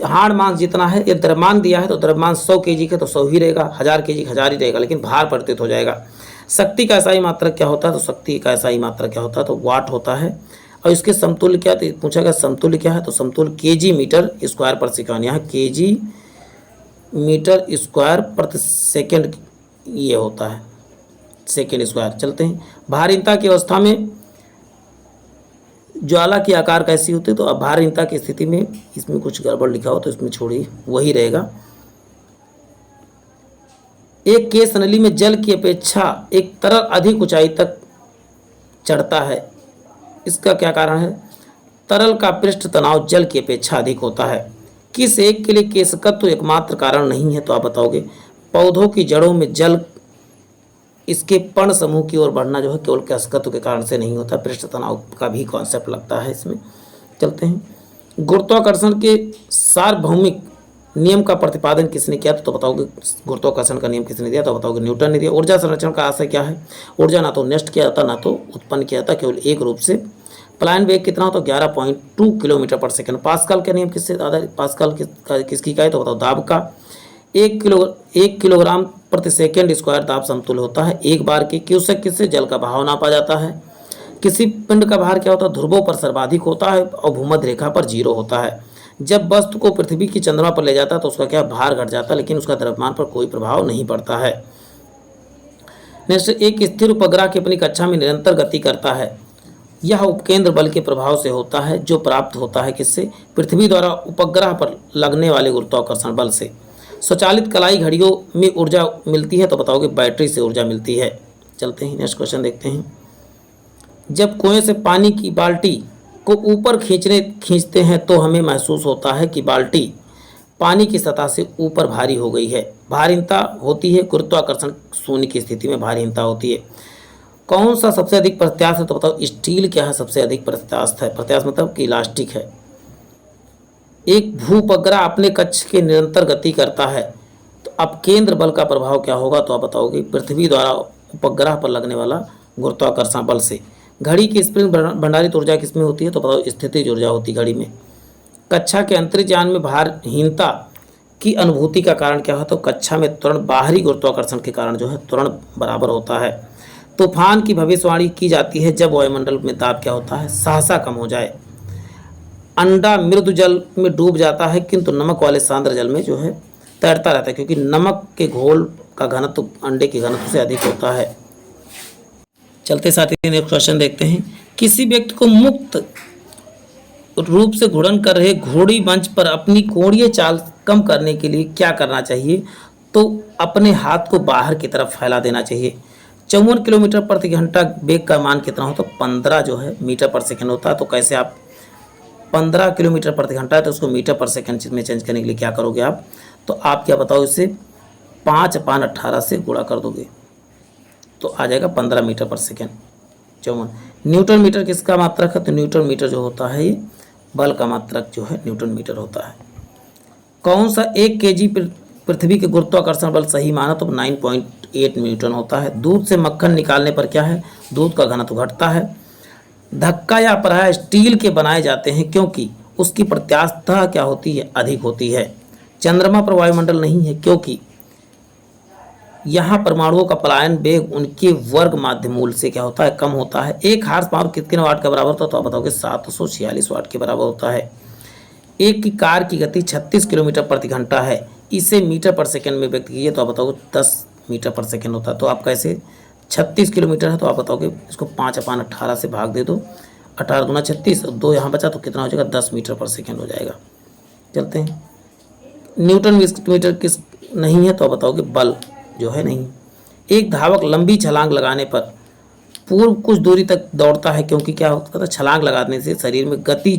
हार्ड मास जितना है, ये द्रव्यमान दिया है तो द्रव्यमान 100 केजी का तो 100 ही रहेगा, 1000 केजी 1000 ही रहेगा, लेकिन भार परिवर्तित हो जाएगा। शक्ति का ऐसा ही मात्रक क्या होता है? तो शक्ति का ऐसा ही मात्रक क्या होता है? तो वाट होता है। और इसके समतुल्य क्या? तो पूछा गया समतुल्य क्या है? तो समतुल्य केजी मीटर स्क्वायर पर सेकंड, यहाँ केजी मीटर स्क्वायर प्रति सेकंड ये होता है, सेकेंड स्क्वायर। चलते हैं। भारहीनता की अवस्था में ज्वाला की आकार कैसी होती है? तो अब भारहीनता की स्थिति में इसमें कुछ गड़बड़ लिखा हो तो इसमें छोड़िए, वही रहेगा। एक केस नली में जल की अपेक्षा एक तरल अधिक ऊंचाई तक चढ़ता है, इसका क्या कारण है? तरल का पृष्ठ तनाव जल की अपेक्षा अधिक होता है। किस एक के लिए केशकत्व तो एकमात्र कारण नहीं है? तो आप बताओगे पौधों की जड़ों में जल इसके पर्ण समूह की ओर बढ़ना जो है केवल केशकत्व के कारण से नहीं होता, पृष्ठ तनाव का भी कॉन्सेप्ट लगता है इसमें। चलते हैं। गुरुत्वाकर्षण के सार्वभौमिक नियम का प्रतिपादन किसने किया? तो बताओगे गुरुत्वाकर्षण का नियम किसने दिया? तो बताओगे न्यूटन ने दिया। ऊर्जा संरक्षण का आशय क्या है? ऊर्जा ना तो नष्ट किया जाता ना तो उत्पन्न किया जाता, केवल एक रूप से। पलायन वेग कितना हो? तो 11.2 किलोमीटर पर सेकंड। पास्कल का नियम किससे आधारित? पास्कल किसकी इकाई? तो बताओ दाब का। 1 किलोग्राम प्रति सेकंड स्क्वायर दाब समतुल्य होता है। एक बार के क्यूसेक किससे? जल का बहाव नापा जाता है। किसी पिंड का भार क्या होता है? ध्रुवों पर सर्वाधिक होता है और भूमध्य रेखा पर 0 होता है। जब वस्तु को पृथ्वी की चंद्रमा पर ले जाता है तो उसका क्या भार घट जाता है, लेकिन उसका द्रव्यमान पर कोई प्रभाव नहीं पड़ता है। नेक्स्ट, एक स्थिर उपग्रह की अपनी कक्षा में निरंतर गति करता है, यह उपकेंद्र बल के प्रभाव से होता है जो प्राप्त होता है किससे? पृथ्वी द्वारा उपग्रह पर लगने वाले गुरुत्वाकर्षण बल से। स्वचालित कलाई घड़ियों में ऊर्जा मिलती है, तो बताओगे बैटरी से ऊर्जा मिलती है। चलते हैं नेक्स्ट क्वेश्चन देखते हैं। जब कुएं से पानी की बाल्टी को ऊपर खींचते हैं तो हमें महसूस होता है कि बाल्टी पानी की सतह से ऊपर भारी हो गई है। भारहीनता होती है गुरुत्वाकर्षण शून्य की स्थिति में भारहीनता होती है। कौन सा सबसे अधिक प्रत्यास्थ है? तो बताओ स्टील क्या है? सबसे अधिक प्रत्यास्थ है। प्रत्यास्थ मतलब कि इलास्टिक है। एक भूपग्रह अपने कक्ष के निरंतर गति करता है, तो अब केंद्र बल का प्रभाव क्या होगा? तो आप बताओगे पृथ्वी द्वारा उपग्रह पर लगने वाला गुरुत्वाकर्षण बल से। घड़ी की स्प्रिंग भंडारित ऊर्जा किसमें होती है? तो बताओ स्थितिज ऊर्जा होती है घड़ी में। कक्षा के अंतरिजान में भारहीनता की अनुभूति का कारण क्या है? तो कक्षा में त्वरण बाहरी गुरुत्वाकर्षण के कारण जो है त्वरण बराबर होता है। तूफान की भविष्यवाणी की जाती है जब वायुमंडल में दाब क्या होता है? सहसा कम हो जाए। अंडा मृदु जल में डूब जाता है किंतु नमक वाले सांद्र जल में जो है तैरता रहता है, क्योंकि नमक के घोल का घनत्व अंडे के घनत्व से अधिक होता है। चलते साथ ही नेक्स्ट क्वेश्चन देखते हैं। किसी व्यक्ति को मुक्त रूप से घूर्णन कर रहे घोड़ी मंच पर अपनी कोणीय चाल कम करने के लिए क्या करना चाहिए? तो अपने हाथ को बाहर की तरफ फैला देना चाहिए। 54 किलोमीटर प्रति घंटा वेग का मान कितना होता है? 15 जो है मीटर पर सेकंड होता है। तो कैसे आप 15 किलोमीटर प्रति घंटा है तो उसको मीटर पर सेकंड में चेंज करने के लिए क्या करोगे आप? तो आप क्या बताओ, इसे 5/18 से गुणा कर दोगे तो आ जाएगा 15 मीटर पर सेकंड। 54 न्यूटन मीटर किसका मात्रक है? तो न्यूटन मीटर जो होता है ये बल का मात्रक जो है न्यूटन मीटर होता है। कौन सा 1 केजी पृथ्वी के गुरुत्वाकर्षण बल सही माना? तो 9.8 न्यूटन होता है। दूध से मक्खन निकालने पर क्या है? दूध का घनत्व घटता है। धक्का या पराया स्टील के बनाए जाते हैं क्योंकि उसकी प्रत्यास्थता क्या होती है? अधिक होती है। चंद्रमा पर वायुमंडल नहीं है क्योंकि यहाँ परमाणुओं का पलायन वेग उनके वर्ग माध्यमूल से क्या होता है? कम होता है। एक हार्स पावर कितने वाट का बराबर होता है? तो आप बताओगे 746 वाट के बराबर होता है। एक की कार की गति 36 किलोमीटर प्रति घंटा है, इसे मीटर पर सेकंड में व्यक्त कीजिए तो आप बताओगे 10 मीटर पर सेकंड होता है। तो आप कैसे 36 किलोमीटर है तो आप बताओगे इसको 5/18 से भाग दे दो, 18 दूना 36 और 2 यहाँ बचा तो कितना हो जाएगा? 10 मीटर पर सेकंड हो जाएगा। चलते हैं। न्यूटन मीटर नहीं है तो बताओगे बल जो है नहीं। एक धावक लंबी छलांग लगाने पर पूर्व कुछ दूरी तक दौड़ता है, क्योंकि क्या होता है, छलांग लगाने से शरीर में गति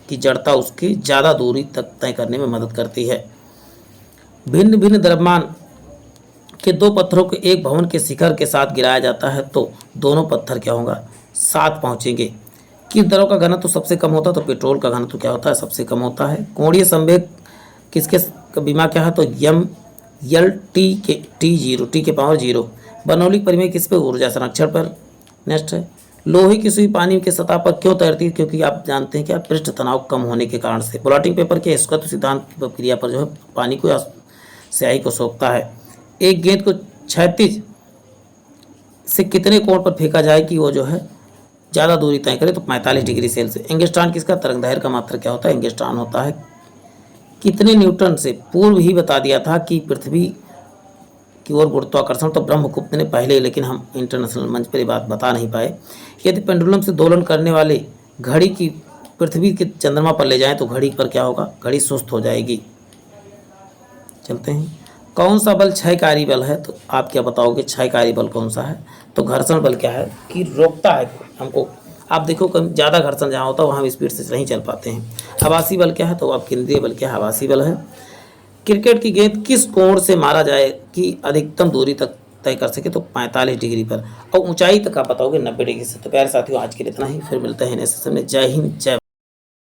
की जड़ता उसकी ज़्यादा दूरी तक तय करने में मदद करती है। भिन्न भिन्न द्रव्यमान के दो पत्थरों को एक भवन के शिखर के साथ गिराया जाता है तो दोनों पत्थर क्या होगा, साथ पहुंचेंगे। किस द्रव का घनत्व सबसे कम होता है, तो पेट्रोल का घनत्व क्या होता है, सबसे कम होता है। कोणीय संवेग किसके बीमा क्या है, तो यम यल टी के टी के पावर 0। बर्नौली परिमेय किस पे, ऊर्जा संरक्षण पर। नेक्स्ट है, लोहे की सुई पानी की सतह पर क्यों तैरती है, क्योंकि आप जानते हैं क्या, पृष्ठ तनाव कम होने के कारण से। ब्लॉटिंग पेपर के स्क्वायर सिद्धांत की प्रक्रिया पर जो है पानी को या स्याही को सोखता है। एक गेंद को क्षैतिज से कितने कोण पर फेंका जाए कि वो जो है ज़्यादा दूरी तय करे, तो 45 डिग्री सेल्सियस। एंगस्ट्रॉन किसका, तरंगदैर्घ्य का मात्रक क्या होता है, एंगस्ट्रॉन होता है। कितने न्यूटन से पूर्व ही बता दिया था कि पृथ्वी की ओर गुरुत्वाकर्षण, तो ब्रह्मगुप्त ने पहले, लेकिन हम इंटरनेशनल मंच पर ये बात बता नहीं पाए। यदि पेंडुलम से दोलन करने वाले घड़ी की पृथ्वी के चंद्रमा पर ले जाएं तो घड़ी पर क्या होगा, घड़ी सुस्त हो जाएगी। चलते हैं, कौन सा बल क्षयकारी बल है, तो आप क्या बताओगे, क्षयकारी बल कौन सा है, तो घर्षण बल क्या है कि रोकता है हमको। आप देखो कम ज़्यादा घर्षण जहाँ होता है वहाँ हम स्पीड से नहीं चल पाते हैं। आभासी बल क्या है, तो अब केंद्रीय बल क्या है, आभासी बल है। क्रिकेट की गेंद किस कोण से मारा जाए कि अधिकतम दूरी तक तय कर सके, तो 45 डिग्री पर। और ऊंचाई तक आप बताओगे 90 डिग्री से। तो प्यारे साथियों, आज के लिए इतना ही, फिर मिलते हैं नेक्स्ट सेशन में। जय हिंद, जय